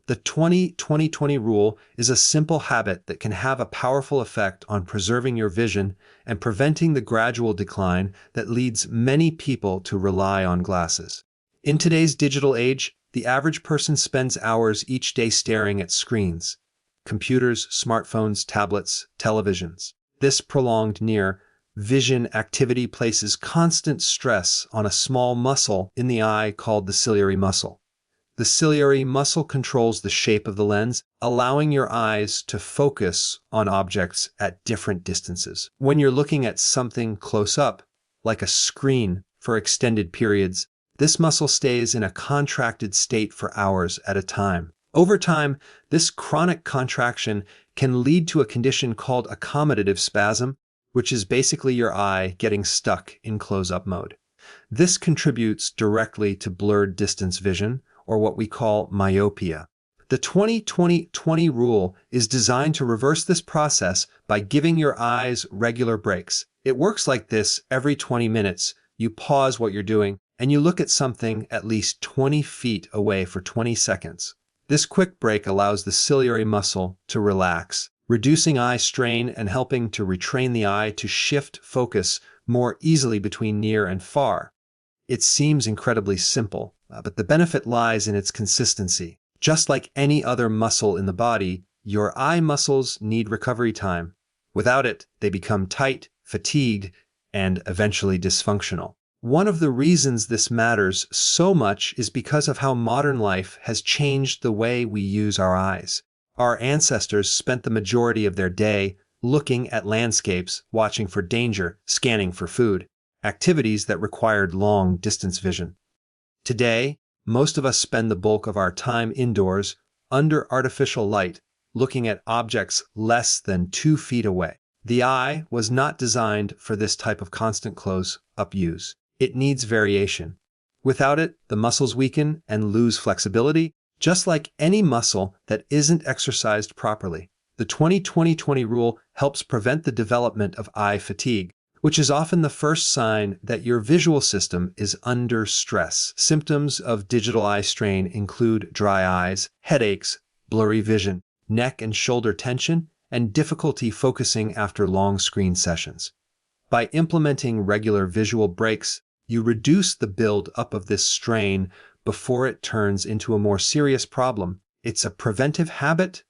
The 20-20-20 rule is a simple habit that can have a powerful effect on preserving your vision and preventing the gradual decline that leads many people to rely on glasses. In today's digital age, the average person spends hours each day staring at screens, computers, smartphones, tablets, televisions. This prolonged near vision activity places constant stress on a small muscle in the eye called the ciliary muscle. The ciliary muscle controls the shape of the lens, allowing your eyes to focus on objects at different distances. When you're looking at something close up, like a screen, for extended periods, this muscle stays in a contracted state for hours at a time. Over time, this chronic contraction can lead to a condition called accommodative spasm, which is basically your eye getting stuck in close-up mode. This contributes directly to blurred distance vision, or what we call myopia. The 20-20-20 rule is designed to reverse this process by giving your eyes regular breaks. It works like this: every 20 minutes, you pause what you're doing and you look at something at least 20 feet away for 20 seconds. This quick break allows the ciliary muscle to relax, reducing eye strain and helping to retrain the eye to shift focus more easily between near and far. It seems incredibly simple, but the benefit lies in its consistency. Just like any other muscle in the body, your eye muscles need recovery time. Without it, they become tight, fatigued, and eventually dysfunctional. One of the reasons this matters so much is because of how modern life has changed the way we use our eyes. Our ancestors spent the majority of their day looking at landscapes, watching for danger, scanning for food, activities that required long-distance vision. Today, most of us spend the bulk of our time indoors, under artificial light, looking at objects less than 2 feet away. The eye was not designed for this type of constant close-up use. It needs variation. Without it, the muscles weaken and lose flexibility, just like any muscle that isn't exercised properly. The 20-20-20 rule helps prevent the development of eye fatigue, which is often the first sign that your visual system is under stress. Symptoms of digital eye strain include dry eyes, headaches, blurry vision, neck and shoulder tension, and difficulty focusing after long screen sessions. By implementing regular visual breaks, you reduce the build-up of this strain before it turns into a more serious problem. It's a preventive habit,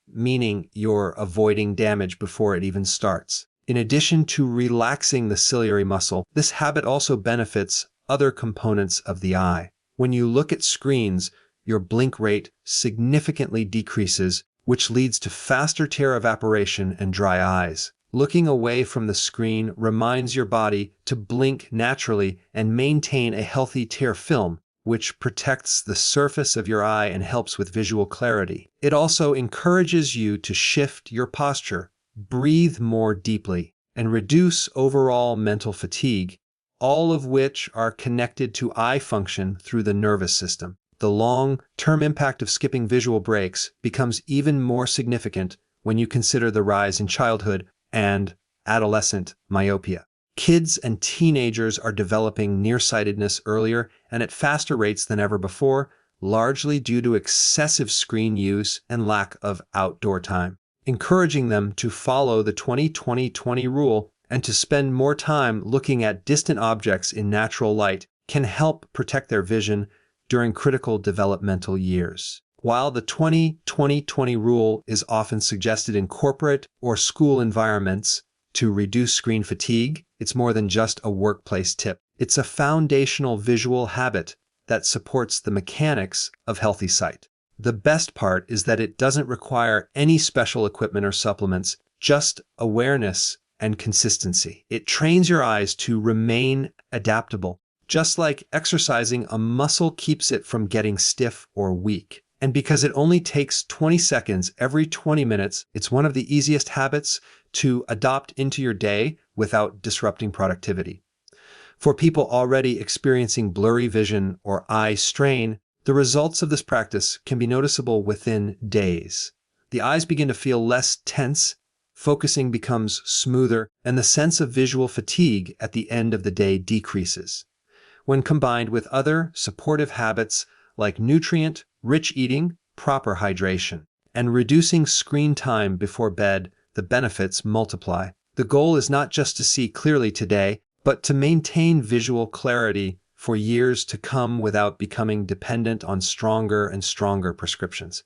meaning you're avoiding damage before it even starts. In addition to relaxing the ciliary muscle, this habit also benefits other components of the eye. When you look at screens, your blink rate significantly decreases, which leads to faster tear evaporation and dry eyes. Looking away from the screen reminds your body to blink naturally and maintain a healthy tear film, which protects the surface of your eye and helps with visual clarity. It also encourages you to shift your posture, breathe more deeply, and reduce overall mental fatigue, all of which are connected to eye function through the nervous system. The long-term impact of skipping visual breaks becomes even more significant when you consider the rise in childhood and adolescent myopia. Kids and teenagers are developing nearsightedness earlier and at faster rates than ever before, largely due to excessive screen use and lack of outdoor time. Encouraging them to follow the 20-20-20 rule and to spend more time looking at distant objects in natural light can help protect their vision during critical developmental years. While the 20-20-20 rule is often suggested in corporate or school environments to reduce screen fatigue, it's more than just a workplace tip. It's a foundational visual habit that supports the mechanics of healthy sight. The best part is that it doesn't require any special equipment or supplements, just awareness and consistency. It trains your eyes to remain adaptable, just like exercising a muscle keeps it from getting stiff or weak. And because it only takes 20 seconds every 20 minutes, it's one of the easiest habits to adopt into your day without disrupting productivity. For people already experiencing blurry vision or eye strain, the results of this practice can be noticeable within days. The eyes begin to feel less tense, focusing becomes smoother, and the sense of visual fatigue at the end of the day decreases. When combined with other supportive habits like nutrient-rich eating, proper hydration. And reducing screen time before bed, the benefits multiply. The goal is not just to see clearly today, but to maintain visual clarity for years to come without becoming dependent on stronger and stronger prescriptions.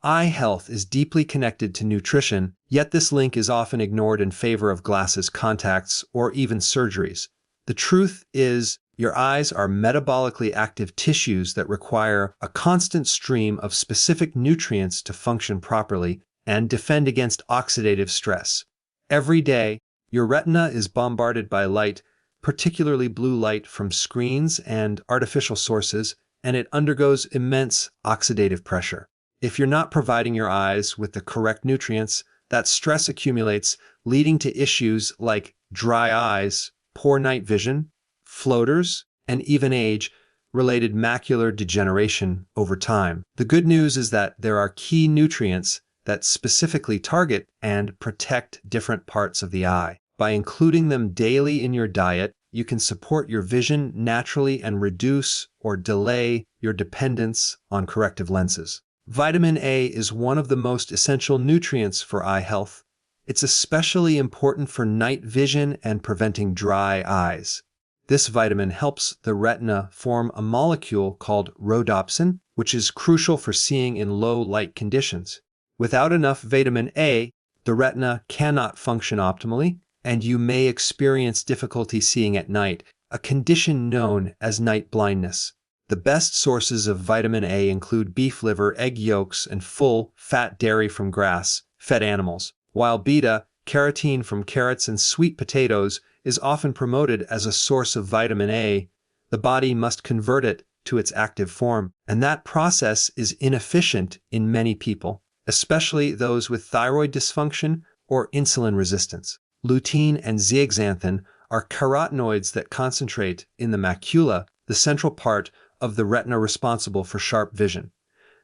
Eye health is deeply connected to nutrition, yet this link is often ignored in favor of glasses, contacts, or even surgeries. The truth is, your eyes are metabolically active tissues that require a constant stream of specific nutrients to function properly and defend against oxidative stress. Every day, your retina is bombarded by light, particularly blue light from screens and artificial sources, and it undergoes immense oxidative pressure. If you're not providing your eyes with the correct nutrients, that stress accumulates, leading to issues like dry eyes, poor night vision, floaters, and even age-related macular degeneration over time. The good news is that there are key nutrients that specifically target and protect different parts of the eye. By including them daily in your diet, you can support your vision naturally and reduce or delay your dependence on corrective lenses. Vitamin A is one of the most essential nutrients for eye health. It's especially important for night vision and preventing dry eyes. This vitamin helps the retina form a molecule called rhodopsin, which is crucial for seeing in low light conditions. Without enough vitamin A, the retina cannot function optimally, and you may experience difficulty seeing at night, a condition known as night blindness. The best sources of vitamin A include beef liver, egg yolks, and full-fat dairy from grass-fed animals, while beta-carotene from carrots and sweet potatoes is often promoted as a source of vitamin A. The body must convert it to its active form, and that process is inefficient in many people, especially those with thyroid dysfunction or insulin resistance. Lutein and zeaxanthin are carotenoids that concentrate in the macula, the central part of the retina responsible for sharp vision.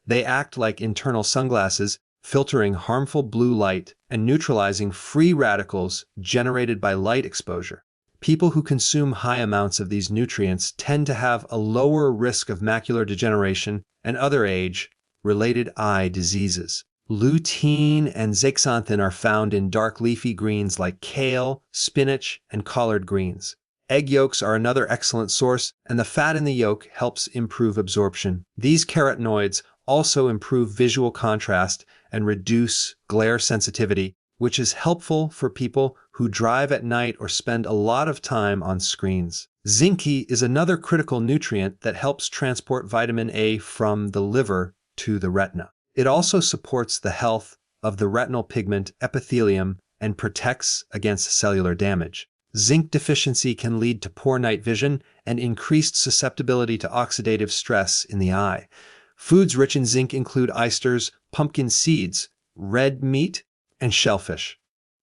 They act like internal sunglasses, filtering harmful blue light and neutralizing free radicals generated by light exposure. People who consume high amounts of these nutrients tend to have a lower risk of macular degeneration and other age-related eye diseases. Lutein and zeaxanthin are found in dark leafy greens like kale, spinach, and collard greens. Egg yolks are another excellent source, and the fat in the yolk helps improve absorption. These carotenoids also improve visual contrast and reduce glare sensitivity, which is helpful for people who drive at night or spend a lot of time on screens. Zinc is another critical nutrient that helps transport vitamin A from the liver to the retina. It also supports the health of the retinal pigment epithelium and protects against cellular damage. Zinc deficiency can lead to poor night vision and increased susceptibility to oxidative stress in the eye. Foods rich in zinc include oysters, pumpkin seeds, red meat, and shellfish.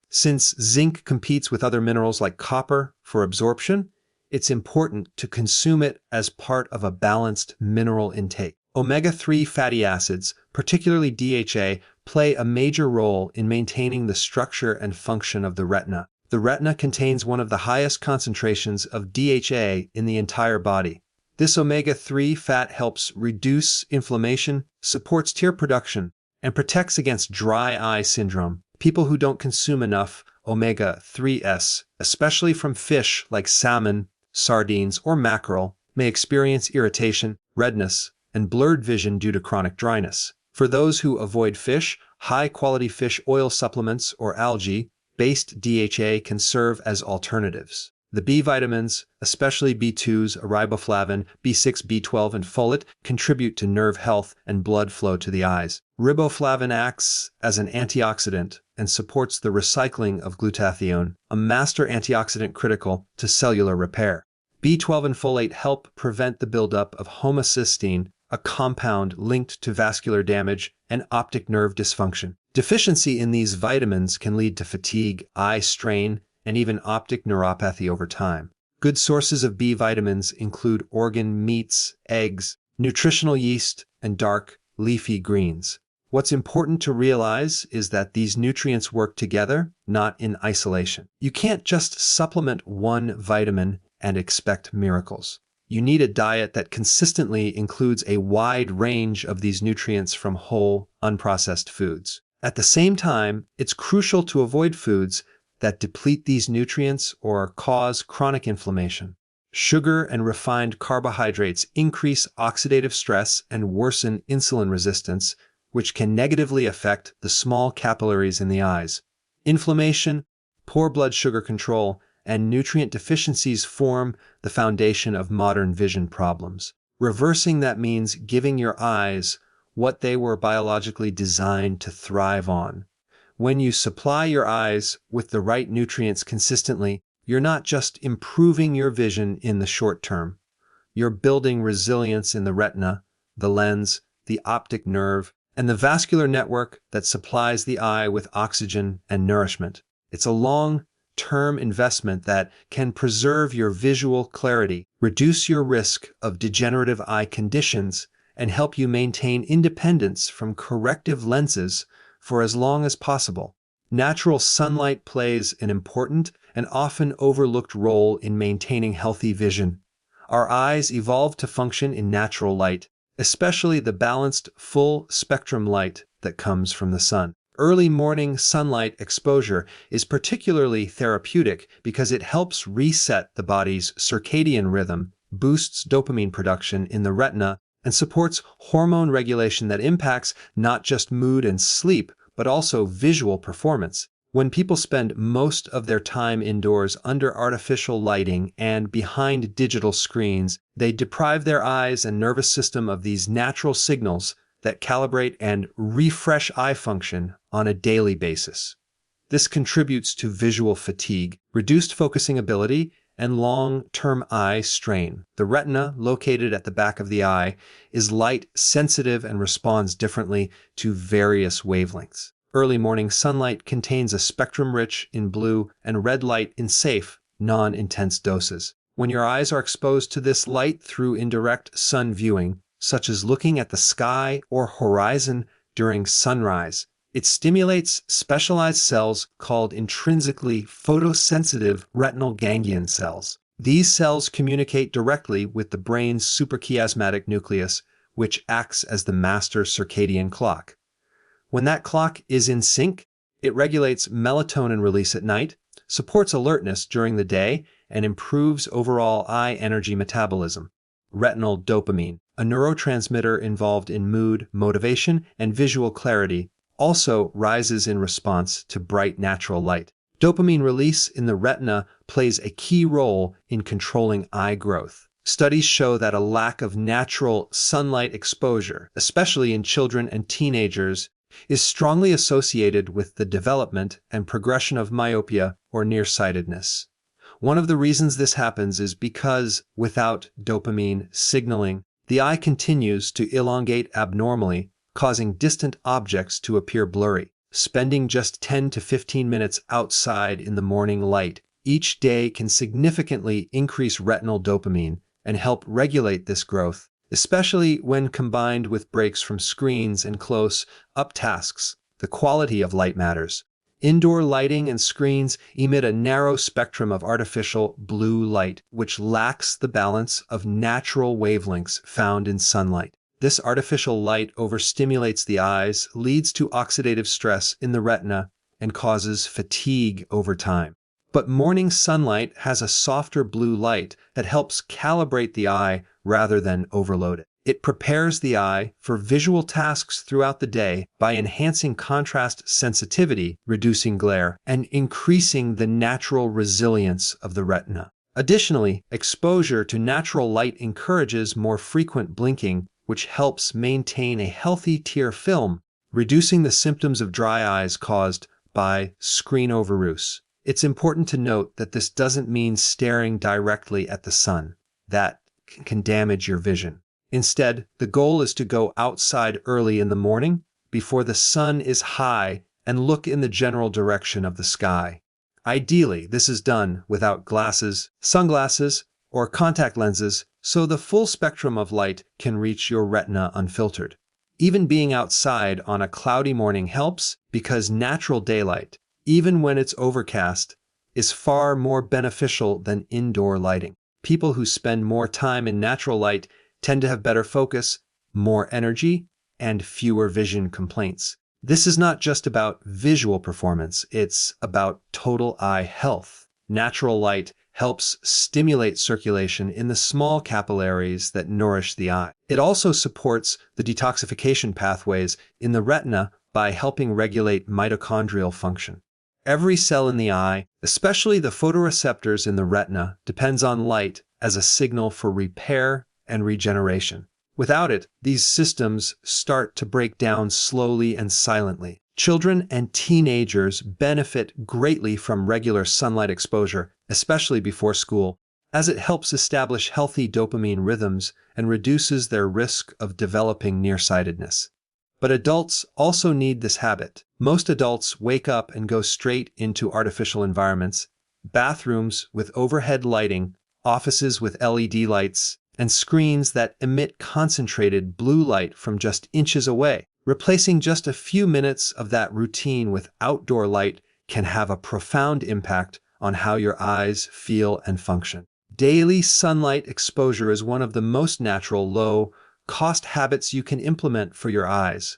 Since zinc competes with other minerals like copper for absorption, it's important to consume it as part of a balanced mineral intake. Omega-3 fatty acids, particularly DHA, play a major role in maintaining the structure and function of the retina. The retina contains one of the highest concentrations of DHA in the entire body. This omega-3 fat helps reduce inflammation, supports tear production, and protects against dry eye syndrome. People who don't consume enough omega-3s, especially from fish like salmon, sardines, or mackerel, may experience irritation, redness, and blurred vision due to chronic dryness. For those who avoid fish, high-quality fish oil supplements or algae-based DHA can serve as alternatives. The B vitamins, especially B2s, riboflavin, B6, B12, and folate, contribute to nerve health and blood flow to the eyes. Riboflavin acts as an antioxidant and supports the recycling of glutathione, a master antioxidant critical to cellular repair. B12 and folate help prevent the buildup of homocysteine, a compound linked to vascular damage and optic nerve dysfunction. Deficiency in these vitamins can lead to fatigue, eye strain, and even optic neuropathy over time. Good sources of B vitamins include organ meats, eggs, nutritional yeast, and dark, leafy greens. What's important to realize is that these nutrients work together, not in isolation. You can't just supplement one vitamin and expect miracles. You need a diet that consistently includes a wide range of these nutrients from whole, unprocessed foods. At the same time, it's crucial to avoid foods that deplete these nutrients or cause chronic inflammation. Sugar and refined carbohydrates increase oxidative stress and worsen insulin resistance, which can negatively affect the small capillaries in the eyes. Inflammation, poor blood sugar control, and nutrient deficiencies form the foundation of modern vision problems. Reversing that means giving your eyes what they were biologically designed to thrive on. When you supply your eyes with the right nutrients consistently, you're not just improving your vision in the short term. You're building resilience in the retina, the lens, the optic nerve, and the vascular network that supplies the eye with oxygen and nourishment. It's a long-term investment that can preserve your visual clarity, reduce your risk of degenerative eye conditions, and help you maintain independence from corrective lenses for as long as possible. Natural sunlight plays an important and often overlooked role in maintaining healthy vision. Our eyes evolved to function in natural light, especially the balanced, full-spectrum light that comes from the sun. Early morning sunlight exposure is particularly therapeutic because it helps reset the body's circadian rhythm, boosts dopamine production in the retina, and supports hormone regulation that impacts not just mood and sleep, but also visual performance. When people spend most of their time indoors under artificial lighting and behind digital screens, they deprive their eyes and nervous system of these natural signals that calibrate and refresh eye function on a daily basis. This contributes to visual fatigue, reduced focusing ability, and long-term eye strain. The retina, located at the back of the eye, is light sensitive and responds differently to various wavelengths. Early morning sunlight contains a spectrum rich in blue and red light in safe, non-intense doses. When your eyes are exposed to this light through indirect sun viewing, such as looking at the sky or horizon during sunrise, it stimulates specialized cells called intrinsically photosensitive retinal ganglion cells. These cells communicate directly with the brain's suprachiasmatic nucleus, which acts as the master circadian clock. When that clock is in sync, it regulates melatonin release at night, supports alertness during the day, and improves overall eye energy metabolism. Retinal dopamine, a neurotransmitter involved in mood, motivation, and visual clarity, also rises in response to bright natural light. Dopamine release in the retina plays a key role in controlling eye growth. Studies show that a lack of natural sunlight exposure, especially in children and teenagers, is strongly associated with the development and progression of myopia or nearsightedness. One of the reasons this happens is because, without dopamine signaling, the eye continues to elongate abnormally, causing distant objects to appear blurry. Spending just 10 to 15 minutes outside in the morning light each day can significantly increase retinal dopamine and help regulate this growth, especially when combined with breaks from screens and close-up tasks. The quality of light matters. Indoor lighting and screens emit a narrow spectrum of artificial blue light, which lacks the balance of natural wavelengths found in sunlight. This artificial light overstimulates the eyes, leads to oxidative stress in the retina, and causes fatigue over time. But morning sunlight has a softer blue light that helps calibrate the eye rather than overload it. It prepares the eye for visual tasks throughout the day by enhancing contrast sensitivity, reducing glare, and increasing the natural resilience of the retina. Additionally, exposure to natural light encourages more frequent blinking, which helps maintain a healthy tear film, reducing the symptoms of dry eyes caused by screen overuse. It's important to note that this doesn't mean staring directly at the sun. That can damage your vision. Instead, the goal is to go outside early in the morning before the sun is high and look in the general direction of the sky. Ideally, this is done without glasses, sunglasses, or contact lenses, so the full spectrum of light can reach your retina unfiltered. Even being outside on a cloudy morning helps because natural daylight, even when it's overcast, is far more beneficial than indoor lighting. People who spend more time in natural light tend to have better focus, more energy, and fewer vision complaints. This is not just about visual performance, it's about total eye health. Natural light helps stimulate circulation in the small capillaries that nourish the eye. It also supports the detoxification pathways in the retina by helping regulate mitochondrial function. Every cell in the eye, especially the photoreceptors in the retina, depends on light as a signal for repair and regeneration. Without it, these systems start to break down slowly and silently. Children and teenagers benefit greatly from regular sunlight exposure, especially before school, as it helps establish healthy dopamine rhythms and reduces their risk of developing nearsightedness. But adults also need this habit. Most adults wake up and go straight into artificial environments, bathrooms with overhead lighting, offices with LED lights, and screens that emit concentrated blue light from just inches away. Replacing just a few minutes of that routine with outdoor light can have a profound impact on how your eyes feel and function. Daily sunlight exposure is one of the most natural, low-cost habits you can implement for your eyes.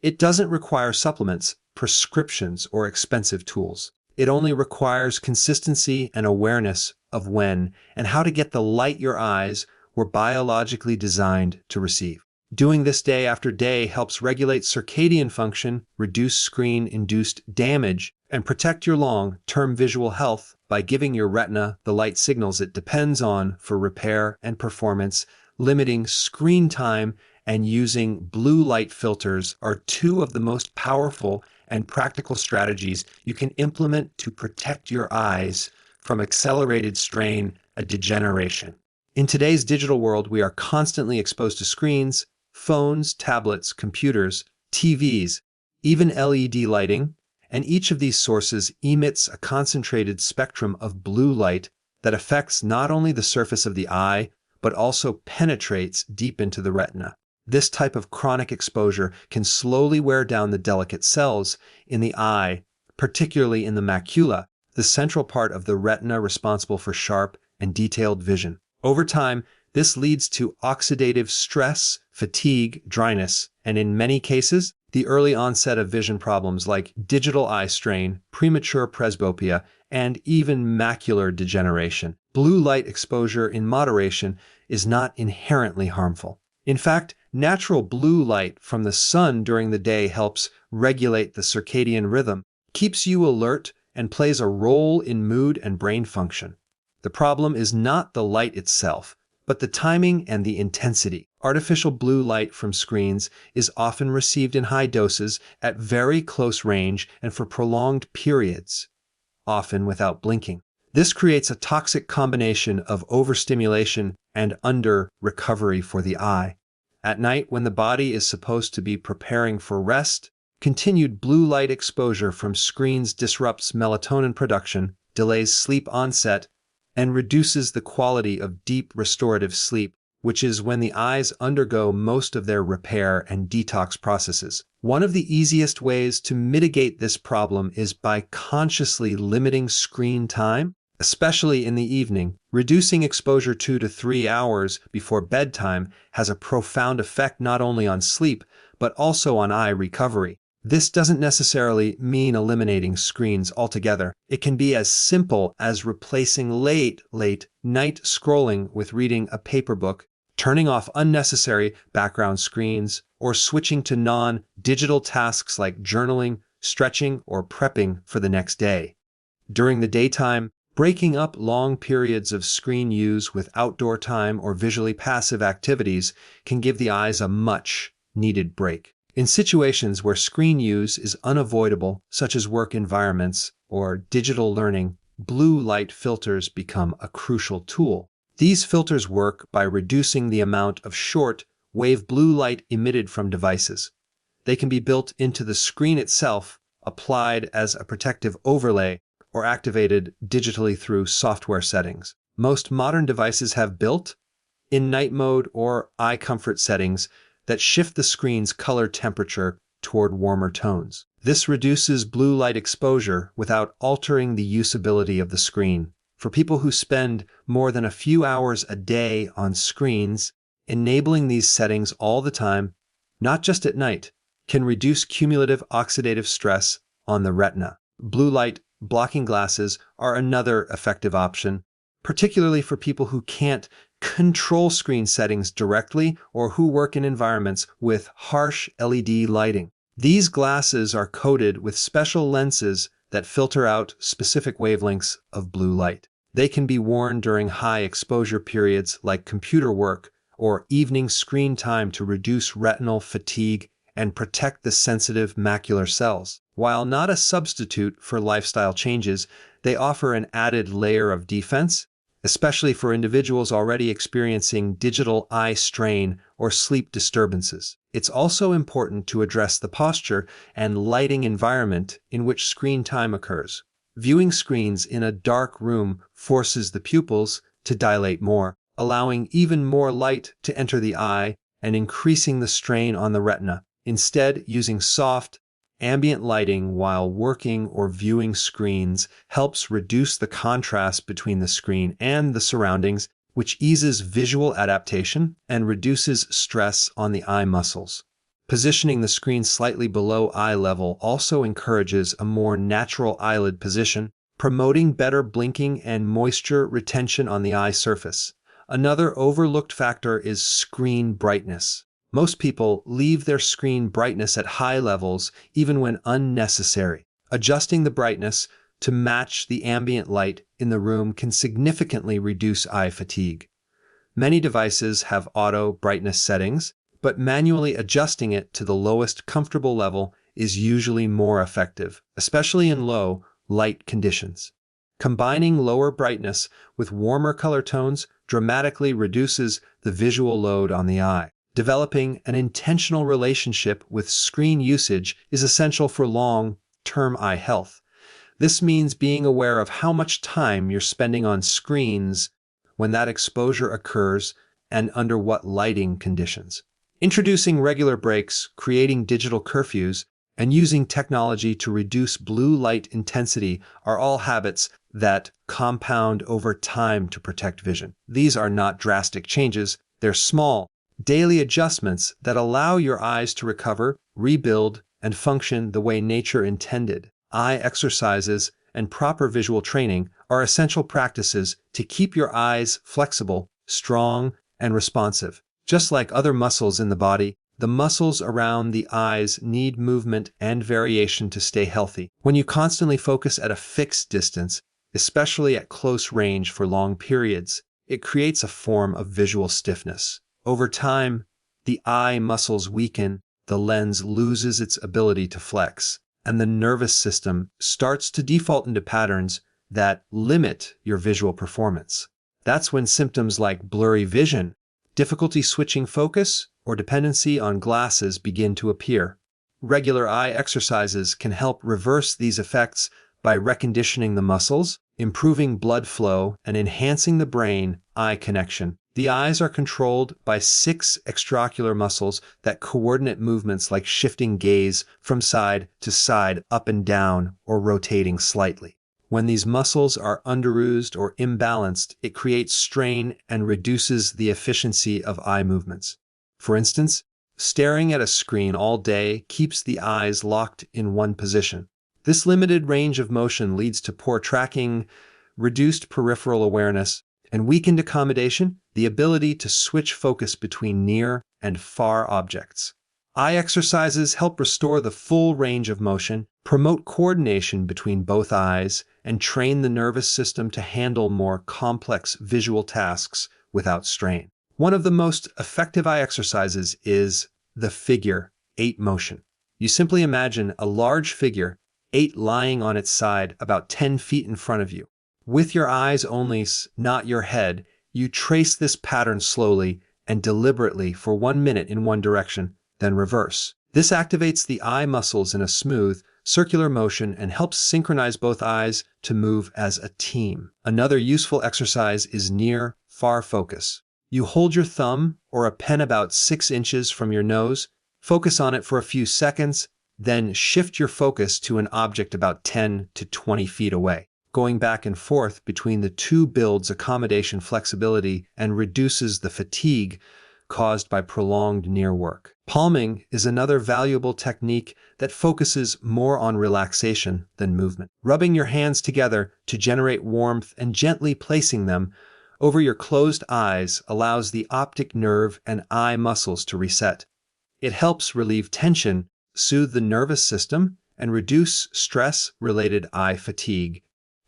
It doesn't require supplements, prescriptions, or expensive tools. It only requires consistency and awareness of when and how to get the light your eyes were biologically designed to receive. Doing this day after day helps regulate circadian function, reduce screen-induced damage, and protect your long-term visual health by giving your retina the light signals it depends on for repair and performance. Limiting screen time and using blue light filters are two of the most powerful and practical strategies you can implement to protect your eyes from accelerated strain and degeneration. In today's digital world, we are constantly exposed to screens, phones, tablets, computers, TVs, even LED lighting, and each of these sources emits a concentrated spectrum of blue light that affects not only the surface of the eye, but also penetrates deep into the retina. This type of chronic exposure can slowly wear down the delicate cells in the eye, particularly in the macula, the central part of the retina responsible for sharp and detailed vision. Over time, this leads to oxidative stress, fatigue, dryness, and in many cases, the early onset of vision problems like digital eye strain, premature presbyopia, and even macular degeneration. Blue light exposure in moderation is not inherently harmful. In fact, natural blue light from the sun during the day helps regulate the circadian rhythm, keeps you alert, and plays a role in mood and brain function. The problem is not the light itself, but the timing and the intensity. Artificial blue light from screens is often received in high doses at very close range and for prolonged periods, often without blinking. This creates a toxic combination of overstimulation and under-recovery for the eye. At night, when the body is supposed to be preparing for rest, continued blue light exposure from screens disrupts melatonin production, delays sleep onset, and reduces the quality of deep restorative sleep, which is when the eyes undergo most of their repair and detox processes. One of the easiest ways to mitigate this problem is by consciously limiting screen time, especially in the evening. Reducing exposure 2 to 3 hours before bedtime has a profound effect not only on sleep, but also on eye recovery. This doesn't necessarily mean eliminating screens altogether. It can be as simple as replacing late night scrolling with reading a paper book, turning off unnecessary background screens, or switching to non-digital tasks like journaling, stretching, or prepping for the next day. During the daytime, breaking up long periods of screen use with outdoor time or visually passive activities can give the eyes a much-needed break. In situations where screen use is unavoidable, such as work environments or digital learning, blue light filters become a crucial tool. These filters work by reducing the amount of short-wave blue light emitted from devices. They can be built into the screen itself, applied as a protective overlay, or activated digitally through software settings. Most modern devices have built-in night mode or eye comfort settings that shift the screen's color temperature toward warmer tones. This reduces blue light exposure without altering the usability of the screen. For people who spend more than a few hours a day on screens, enabling these settings all the time, not just at night, can reduce cumulative oxidative stress on the retina. Blue light blocking glasses are another effective option, particularly for people who can't control screen settings directly or who work in environments with harsh LED lighting. These glasses are coated with special lenses that filter out specific wavelengths of blue light. They can be worn during high exposure periods like computer work or evening screen time to reduce retinal fatigue and protect the sensitive macular cells. While not a substitute for lifestyle changes, they offer an added layer of defense, especially for individuals already experiencing digital eye strain or sleep disturbances. It's also important to address the posture and lighting environment in which screen time occurs. Viewing screens in a dark room forces the pupils to dilate more, allowing even more light to enter the eye and increasing the strain on the retina. Instead, using soft, ambient lighting while working or viewing screens helps reduce the contrast between the screen and the surroundings, which eases visual adaptation and reduces stress on the eye muscles. Positioning the screen slightly below eye level also encourages a more natural eyelid position, promoting better blinking and moisture retention on the eye surface. Another overlooked factor is screen brightness. Most people leave their screen brightness at high levels even when unnecessary. Adjusting the brightness to match the ambient light in the room can significantly reduce eye fatigue. Many devices have auto brightness settings, but manually adjusting it to the lowest comfortable level is usually more effective, especially in low light conditions. Combining lower brightness with warmer color tones dramatically reduces the visual load on the eye. Developing an intentional relationship with screen usage is essential for long-term eye health. This means being aware of how much time you're spending on screens when that exposure occurs and under what lighting conditions. Introducing regular breaks, creating digital curfews, and using technology to reduce blue light intensity are all habits that compound over time to protect vision. These are not drastic changes, they're small, daily adjustments that allow your eyes to recover, rebuild, and function the way nature intended. Eye exercises and proper visual training are essential practices to keep your eyes flexible, strong, and responsive. Just like other muscles in the body, the muscles around the eyes need movement and variation to stay healthy. When you constantly focus at a fixed distance, especially at close range for long periods, it creates a form of visual stiffness. Over time, the eye muscles weaken, the lens loses its ability to flex, and the nervous system starts to default into patterns that limit your visual performance. That's when symptoms like blurry vision, difficulty switching focus, or dependency on glasses begin to appear. Regular eye exercises can help reverse these effects by reconditioning the muscles, improving blood flow, and enhancing the brain-eye connection. The eyes are controlled by 6 extraocular muscles that coordinate movements like shifting gaze from side to side, up and down, or rotating slightly. When these muscles are underused or imbalanced, it creates strain and reduces the efficiency of eye movements. For instance, staring at a screen all day keeps the eyes locked in one position. This limited range of motion leads to poor tracking, reduced peripheral awareness, and weakened accommodation, the ability to switch focus between near and far objects. Eye exercises help restore the full range of motion, promote coordination between both eyes, and train the nervous system to handle more complex visual tasks without strain. One of the most effective eye exercises is the figure 8 motion. You simply imagine a large figure 8 lying on its side about 10 feet in front of you. With your eyes only, not your head, you trace this pattern slowly and deliberately for 1 minute in one direction, then reverse. This activates the eye muscles in a smooth, circular motion and helps synchronize both eyes to move as a team. Another useful exercise is near-far focus. You hold your thumb or a pen about 6 inches from your nose, focus on it for a few seconds, then shift your focus to an object about 10 to 20 feet away. Going back and forth between the two builds accommodation flexibility and reduces the fatigue caused by prolonged near work. Palming is another valuable technique that focuses more on relaxation than movement. Rubbing your hands together to generate warmth and gently placing them over your closed eyes allows the optic nerve and eye muscles to reset. It helps relieve tension, soothe the nervous system, and reduce stress-related eye fatigue.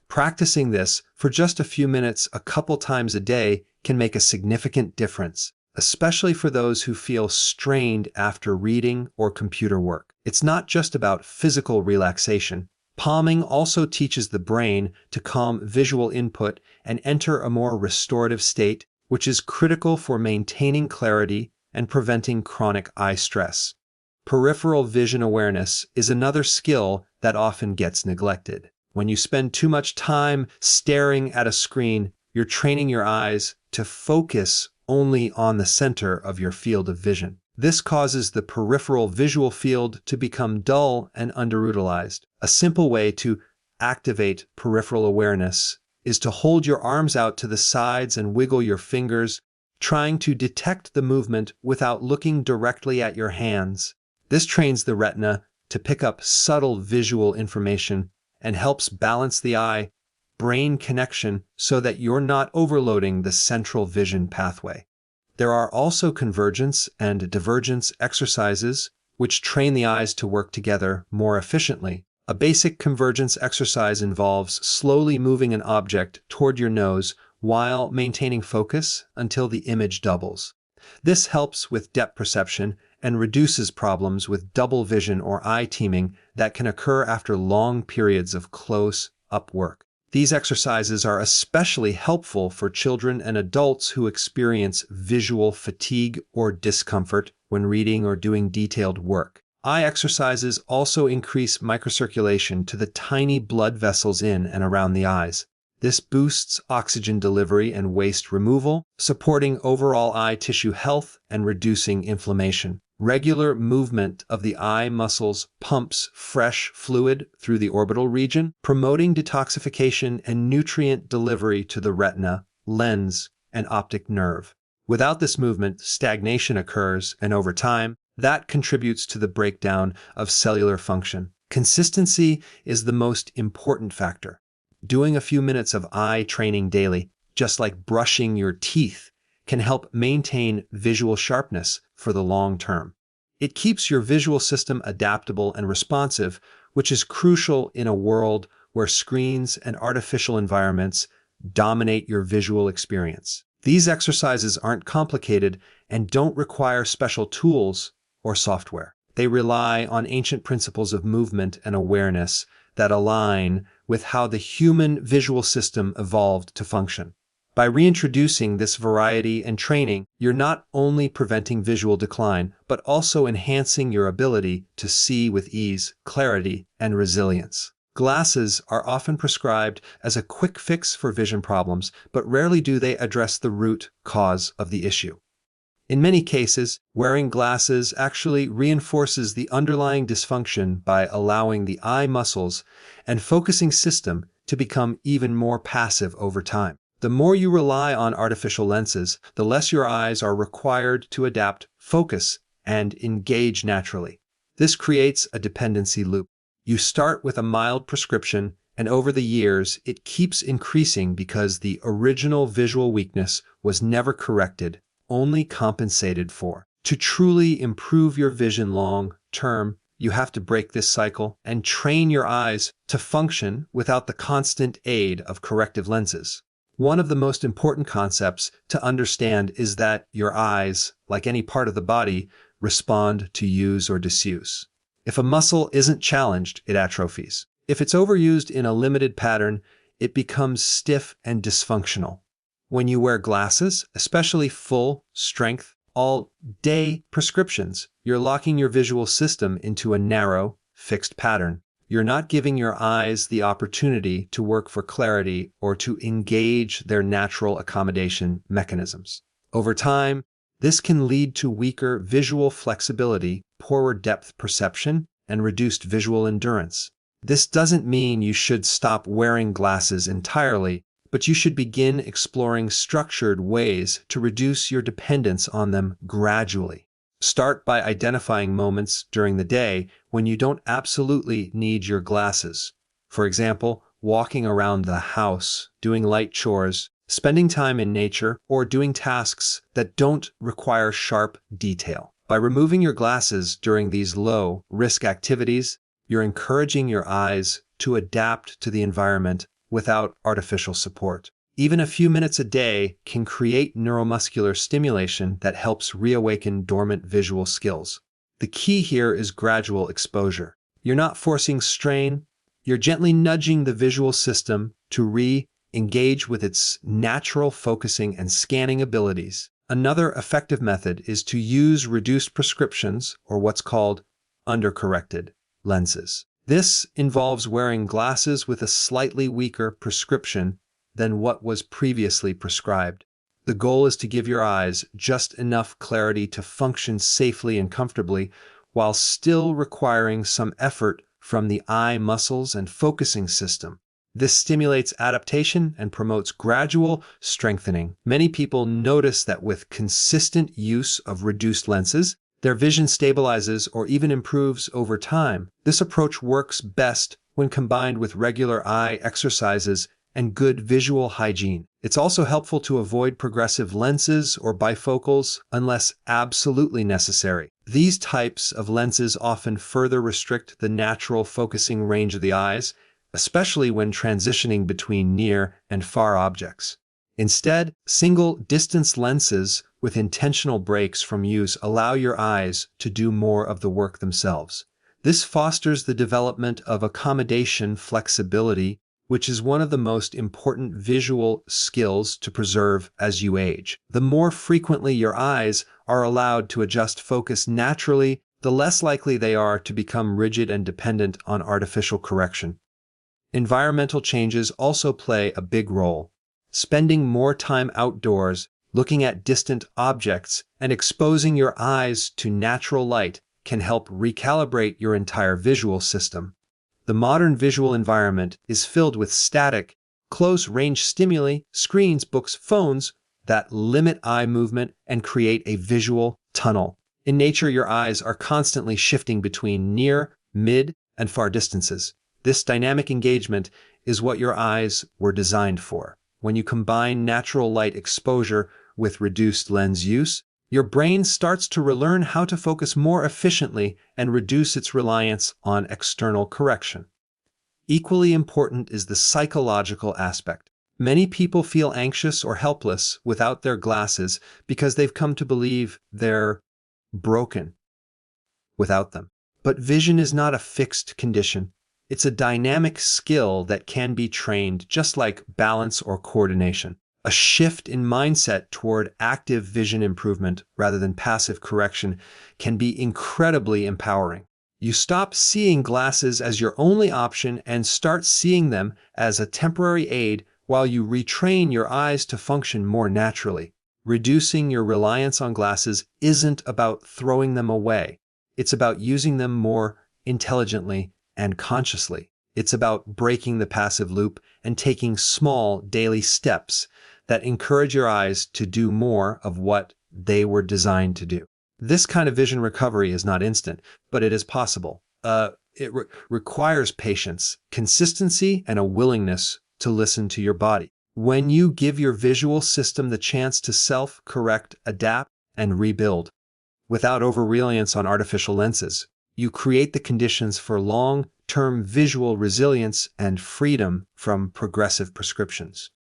Practicing this for just a few minutes a couple times a day can make a significant difference, especially for those who feel strained after reading or computer work. It's not just about physical relaxation. Palming also teaches the brain to calm visual input and enter a more restorative state, which is critical for maintaining clarity and preventing chronic eye stress. Peripheral vision awareness is another skill that often gets neglected. When you spend too much time staring at a screen, you're training your eyes to focus only on the center of your field of vision. This causes the peripheral visual field to become dull and underutilized. A simple way to activate peripheral awareness is to hold your arms out to the sides and wiggle your fingers, trying to detect the movement without looking directly at your hands. This trains the retina to pick up subtle visual information and helps balance the eye-brain connection so that you're not overloading the central vision pathway. There are also convergence and divergence exercises which train the eyes to work together more efficiently. A basic convergence exercise involves slowly moving an object toward your nose while maintaining focus until the image doubles. This helps with depth perception and reduces problems with double vision or eye teaming that can occur after long periods of close-up work. These exercises are especially helpful for children and adults who experience visual fatigue or discomfort when reading or doing detailed work. Eye exercises also increase microcirculation to the tiny blood vessels in and around the eyes. This boosts oxygen delivery and waste removal, supporting overall eye tissue health and reducing inflammation. Regular movement of the eye muscles pumps fresh fluid through the orbital region, promoting detoxification and nutrient delivery to the retina, lens, and optic nerve. Without this movement, stagnation occurs, and over time, that contributes to the breakdown of cellular function. Consistency is the most important factor. Doing a few minutes of eye training daily, just like brushing your teeth, can help maintain visual sharpness for the long term. It keeps your visual system adaptable and responsive, which is crucial in a world where screens and artificial environments dominate your visual experience. These exercises aren't complicated and don't require special tools or software. They rely on ancient principles of movement and awareness that align with how the human visual system evolved to function. By reintroducing this variety and training, you're not only preventing visual decline, but also enhancing your ability to see with ease, clarity, and resilience. Glasses are often prescribed as a quick fix for vision problems, but rarely do they address the root cause of the issue. In many cases, wearing glasses actually reinforces the underlying dysfunction by allowing the eye muscles and focusing system to become even more passive over time. The more you rely on artificial lenses, the less your eyes are required to adapt, focus, and engage naturally. This creates a dependency loop. You start with a mild prescription, and over the years, it keeps increasing because the original visual weakness was never corrected, only compensated for. To truly improve your vision long term, you have to break this cycle and train your eyes to function without the constant aid of corrective lenses. One of the most important concepts to understand is that your eyes, like any part of the body, respond to use or disuse. If a muscle isn't challenged, it atrophies. If it's overused in a limited pattern, it becomes stiff and dysfunctional. When you wear glasses, especially full-strength, all-day prescriptions, you're locking your visual system into a narrow, fixed pattern. You're not giving your eyes the opportunity to work for clarity or to engage their natural accommodation mechanisms. Over time, this can lead to weaker visual flexibility, poorer depth perception, and reduced visual endurance. This doesn't mean you should stop wearing glasses entirely, but you should begin exploring structured ways to reduce your dependence on them gradually. Start by identifying moments during the day when you don't absolutely need your glasses. For example, walking around the house, doing light chores, spending time in nature, or doing tasks that don't require sharp detail. By removing your glasses during these low-risk activities, you're encouraging your eyes to adapt to the environment without artificial support. Even a few minutes a day can create neuromuscular stimulation that helps reawaken dormant visual skills. The key here is gradual exposure. You're not forcing strain, you're gently nudging the visual system to re-engage with its natural focusing and scanning abilities. Another effective method is to use reduced prescriptions, or what's called undercorrected lenses. This involves wearing glasses with a slightly weaker prescription than what was previously prescribed. The goal is to give your eyes just enough clarity to function safely and comfortably while still requiring some effort from the eye muscles and focusing system. This stimulates adaptation and promotes gradual strengthening. Many people notice that with consistent use of reduced lenses, their vision stabilizes or even improves over time. This approach works best when combined with regular eye exercises and good visual hygiene. It's also helpful to avoid progressive lenses or bifocals unless absolutely necessary. These types of lenses often further restrict the natural focusing range of the eyes, especially when transitioning between near and far objects. Instead, single-distance lenses with intentional breaks from use allow your eyes to do more of the work themselves. This fosters the development of accommodation flexibility, which is one of the most important visual skills to preserve as you age. The more frequently your eyes are allowed to adjust focus naturally, the less likely they are to become rigid and dependent on artificial correction. Environmental changes also play a big role. Spending more time outdoors, looking at distant objects, and exposing your eyes to natural light can help recalibrate your entire visual system. The modern visual environment is filled with static, close-range stimuli, screens, books, phones that limit eye movement and create a visual tunnel. In nature, your eyes are constantly shifting between near, mid, and far distances. This dynamic engagement is what your eyes were designed for. When you combine natural light exposure with reduced lens use, your brain starts to relearn how to focus more efficiently and reduce its reliance on external correction. Equally important is the psychological aspect. Many people feel anxious or helpless without their glasses because they've come to believe they're broken without them. But vision is not a fixed condition. It's a dynamic skill that can be trained just like balance or coordination. A shift in mindset toward active vision improvement rather than passive correction can be incredibly empowering. You stop seeing glasses as your only option and start seeing them as a temporary aid while you retrain your eyes to function more naturally. Reducing your reliance on glasses isn't about throwing them away. It's about using them more intelligently and consciously. It's about breaking the passive loop and taking small daily steps that encourage your eyes to do more of what they were designed to do. This kind of vision recovery is not instant, but it is possible. It requires patience, consistency, and a willingness to listen to your body. When you give your visual system the chance to self-correct, adapt, and rebuild without over-reliance on artificial lenses, you create the conditions for long-term visual resilience and freedom from progressive prescriptions.